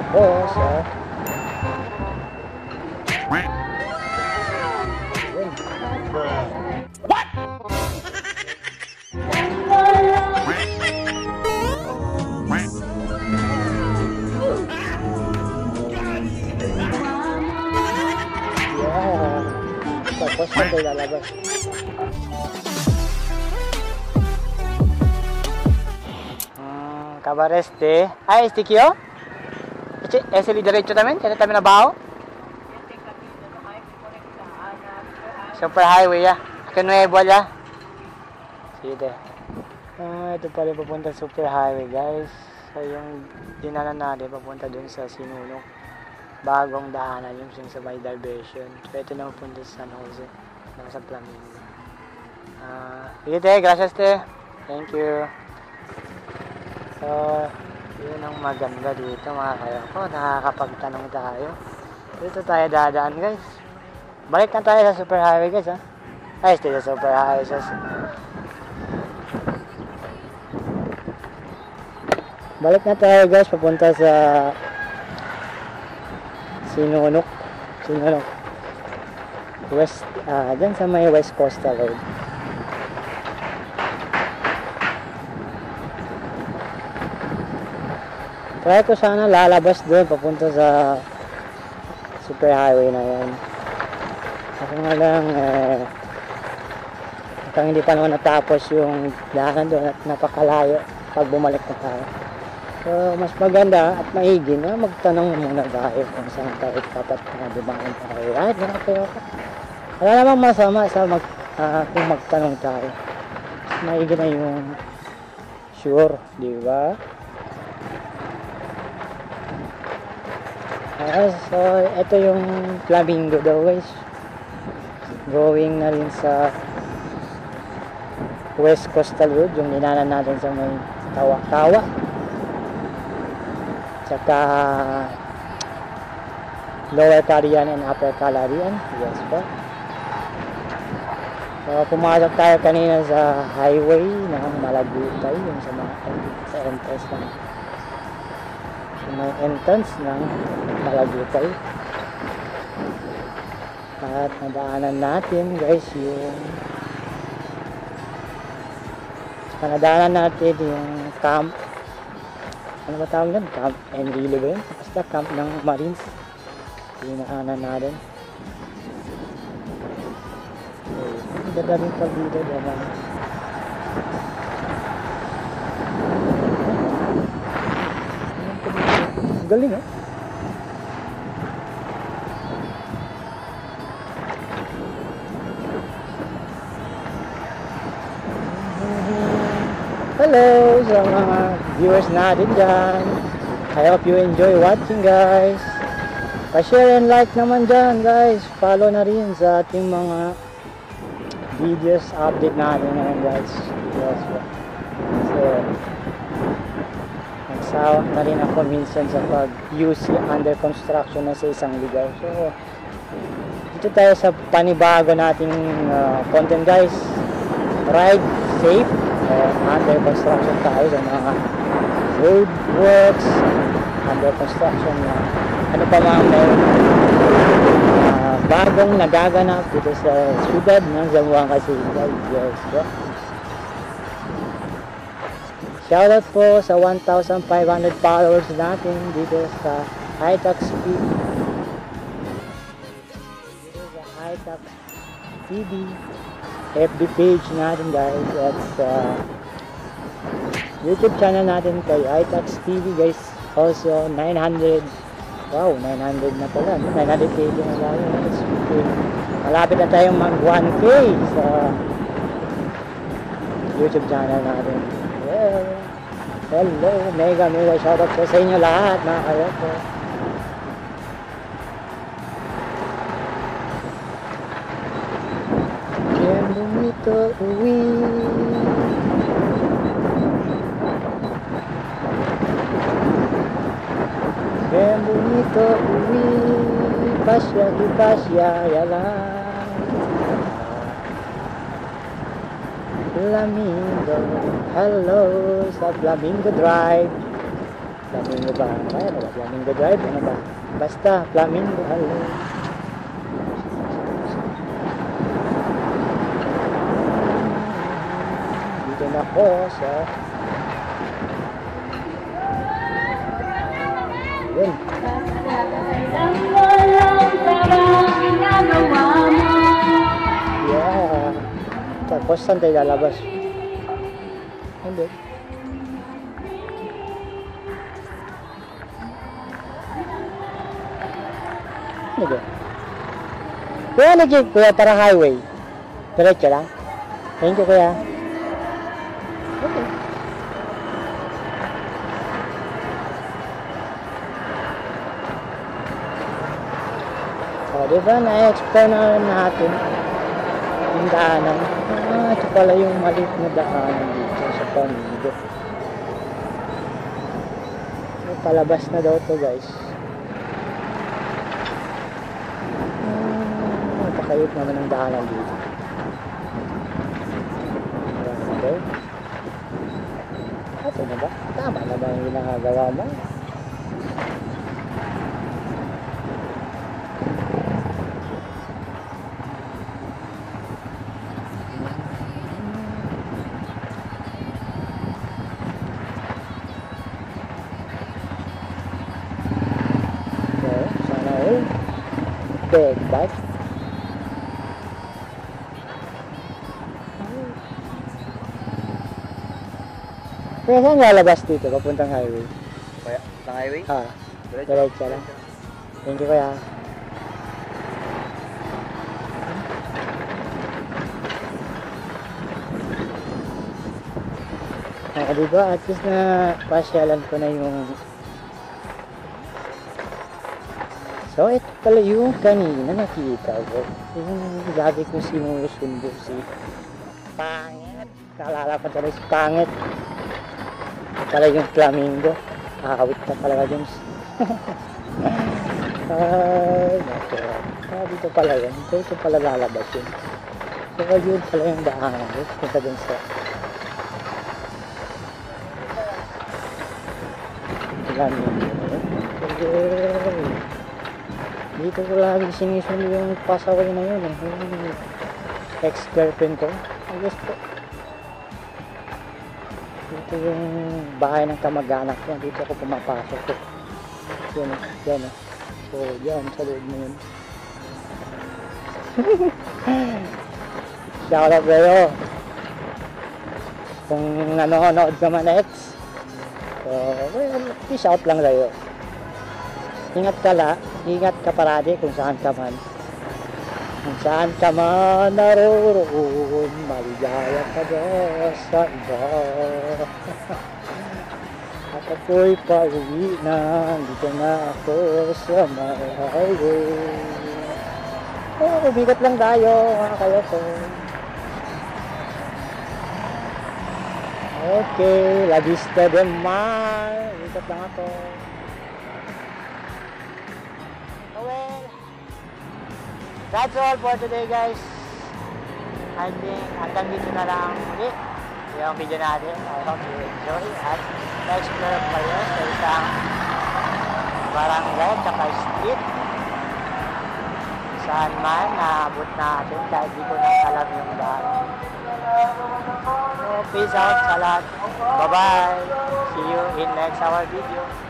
boss. What? Yeah. Tapos na tayo lalabas. Cabareste. Ah, este aqui, ó. Esse ali direito também? Esse também na baho? Super highway, ya. Akin Nuevo, ya. Sige. Ito pala papunta super highway, guys. So, yung dinanan natin papunta dun sa Sinulog. Bagong daanan yung sa may diversion. So, ito na papunta sa San Jose. Sa Flamingo. Sige, te. Gracias, te. Thank you. So, yun ang maganda dito mga kayo ko. Nakakapagtanong tayo. Dito tayo dadaan, guys. Balik na tayo sa super highway, guys, ha. Ay, stay sa super highway. Balik na tayo, guys. Papunta sa Sinulog. West, dyan sa may West Coastal Road. Try ko sana lalabas doon papunta sa super highway na yan. Kasi nga lang hanggang hindi pa naman natapos yung daanan doon at napakalayo pag bumalik na tayo. So mas maganda at maigi na magtanong muna tayo kung saan tayo dapat dumaan tayo. Right? Wala namang masama sa kung magtanong tayo. Mas maigi na yung sure, di ba? So, ito yung Flamingo daw, guys. Going na rin sa West Coastal Road, yung dinanan natin sa may Tawa-Tawa. Tsaka Lower Carian and Upper Calarian. Yes po. So, pumasok tayo kanina sa highway ng Malagutay, yung sa mga entrance ng may entrance ng Malagutay. At nadaanan natin, guys, yung camp, ano ba tawag yan? Camp Enrile ba yun? Basta camp ng Marines. Dinaanan natin. Ang dadaming pag-dito naman. Galing, eh. Hello sa mga viewers natin dyan. I hope you enjoy watching, guys. Pa-share and like naman dyan, guys. Follow na rin sa ating mga videos update natin ngayon, guys. Yes, so nagsawa na rin ako minsan sa pag-UC under construction na sa isang lugar. So dito tayo sa panibago nating content, guys. Ride safe. Under construction tayo sa mga road works, under construction na ano pa mga may bagong nagaganap dito sa siyudad ng Zamboanga City. Yes, po. Shoutout po sa 1,500 followers natin dito sa iTax TV. Dito sa iTax TV FB page natin, guys, at sa YouTube channel natin kay iTax TV, guys. Also 900, wow, 900 na pala, 980 na lang. Malapit na tayong mag 1K sa YouTube channel natin. Yeah. Hello, mega shoutout po sa inyo lahat, mga kayo. Bonito uwi, bien bonito uwi, pasya di pasya yalan. Flamingo, hello sa Flamingo Drive. Flamingo ba? Kaya ba? Flamingo Drive? Ano ba? Basta, Flamingo. Hello. Dito na po sa... Yun. Yeah. Tapos saan tayo lalabas? Hindi. Hindi. Kuya, legit. Kuya, parang highway. Diretso lang. Thank you, kuya. Okay. So, diba, na-explore na natin yung daanan. Ah, ito pala yung maliit na daanan dito sa Flamingo. So, palabas na daw to, guys. Napakayot naman ang daanan dito. Okay. Ito na ba? Tama na ba yung ginagawa mo? Big bike. Kaya saan lalabas dito? Papuntang highway? Kaya, sa highway? Ha, diretso lang. Thank you, kuya. Diba, at least na pasyalan ko na yung... So, ito pala yung kanina nakita ko. Yung lagi kong sinusundo si Pangit. Naalala ko talaga si Pangit. Pala yung Flamingo. Nakakawit na talaga dyan. Ay, naku. Dito pala yun. Dito pala lalabas yun. So, yun pala yung daanan. Punta dun sa... Flamingo. Dito ko lagi sinisunod yung pasaway na yun eh. Yung ex-girlfriend ko. Ayos po. Dito yung bahay ng kamag-anak ko. Dito ako pumapasok ko. Yan eh. Yan eh. So yan sa loob na yun. Shout out kayo. Kung nanonood ka man ex. So well, peace out lang kayo. Ingat ka parati kung saan ka man. Kung saan ka man naroon, maligaya ka ba sa iba. At ako'y pauwi na, dito na ako sa highway. Oh, umigot lang tayo mga kayo ko. Okay, la vista del mar. Umigot lang ako. Well, that's all for today, guys. I think hanggang dito na lang ulit yung video natin. I hope you enjoy at na-explore kayo sa isang barangay tsaka street saan man naabot natin kahit di ko na alam yung daan. So, peace out sa lahat. Bye bye. See you in next our video.